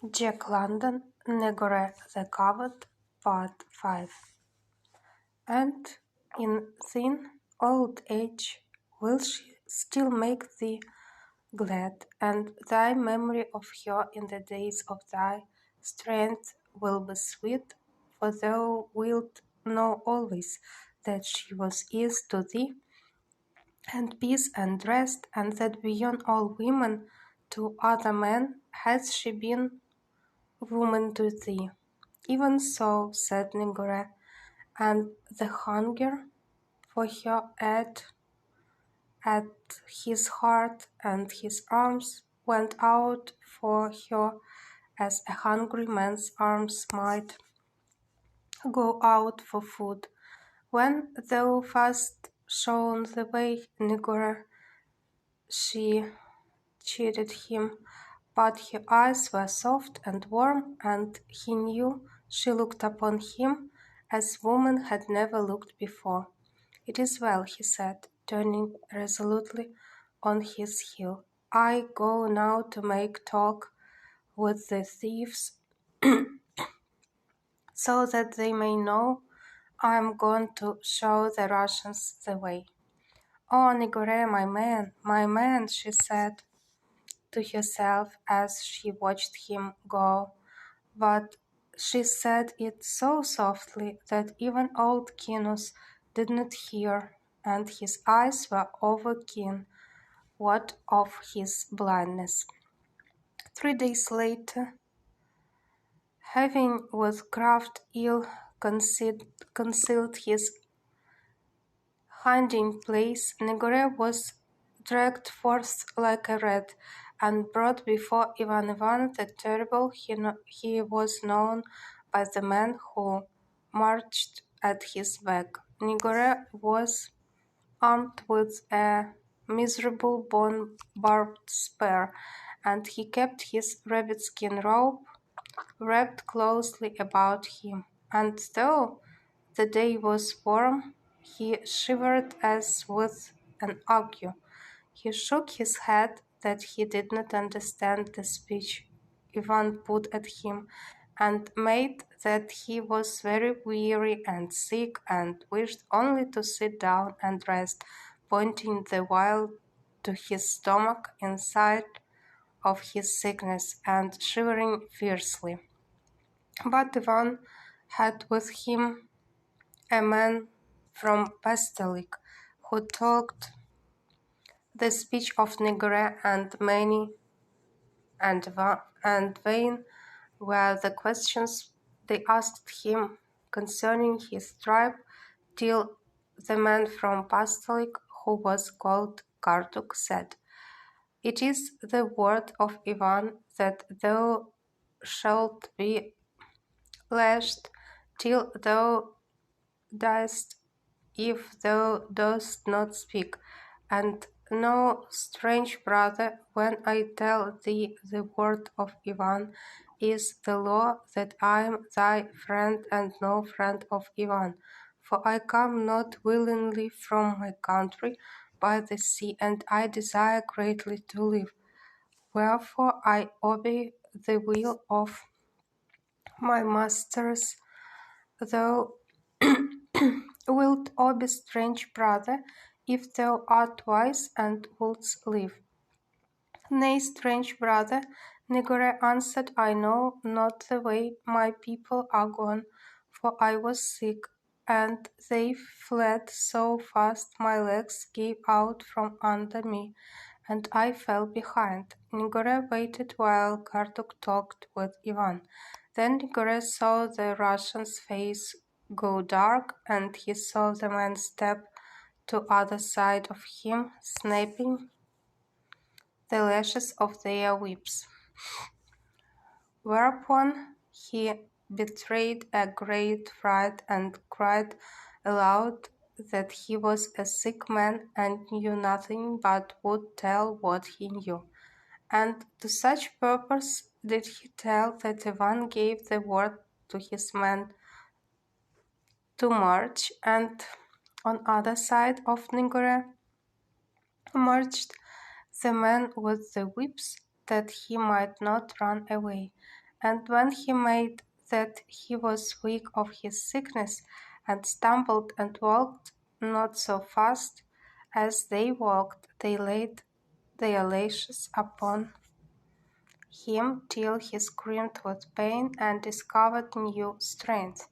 Jack London, Negore the Coward, Part 5. And in thine old age will she still make thee glad, and thy memory of her in the days of thy strength will be sweet, for thou wilt know always that she was ease to thee, and peace and rest, and that beyond all women to other men has she been woman to thee. Even so, said Negore, and the hunger for her ate at his heart, and his arms went out for her as a hungry man's arms might go out for food. When thou fast shown the way, Negore, she chided him, but her eyes were soft and warm, and he knew she looked upon him as woman had never looked before. It is well, he said, turning resolutely on his heel. I go now to make talk with the thieves, so that they may know I am going to show the Russians the way. Oh, Negore, my man, she said to herself as she watched him go, but she said it so softly that even old Kinus did not hear, and his eyes were over keen, what of his blindness. 3 days later, having with craft ill concealed his hiding place, Negore was dragged forth like a rat, and brought before Ivan the Terrible. He was known by the men who marched at his back. Negore was armed with a miserable bone-barbed spear, and he kept his rabbit-skin robe wrapped closely about him, and though the day was warm, he shivered as with an ague. He shook his head that he did not understand the speech Ivan put at him, and made that he was very weary and sick, and wished only to sit down and rest, pointing the while to his stomach inside of his sickness, and shivering fiercely. But Ivan had with him a man from Pastolik, who talked the speech of Negore, and many and vain were the questions they asked him concerning his tribe, till the man from Pastolik, who was called Karduk, said, It is the word of Ivan that thou shalt be lashed till thou diest if thou dost not speak. And know, strange brother, when I tell thee the word of Ivan is the law, that I am thy friend and no friend of Ivan. For I come not willingly from my country by the sea, and I desire greatly to live. Wherefore I obey the will of my masters. Thou wilt obey, strange brother, if thou art wise and wouldst live. Nay, strange brother, Negore answered, I know not the way my people are gone, for I was sick, and they fled so fast my legs gave out from under me, and I fell behind. Negore waited while Karduk talked with Ivan. Then Negore saw the Russian's face go dark, and he saw the man step to other side of him, snapping the lashes of their whips. Whereupon he betrayed a great fright and cried aloud that he was a sick man and knew nothing, but would tell what he knew. And to such purpose did he tell that Ivan gave the word to his men to march, and on other side of Negore marched the men with the whips, that he might not run away. And when he made that he was weak of his sickness, and stumbled and walked not so fast as they walked, they laid their lashes upon him till he screamed with pain and discovered new strength.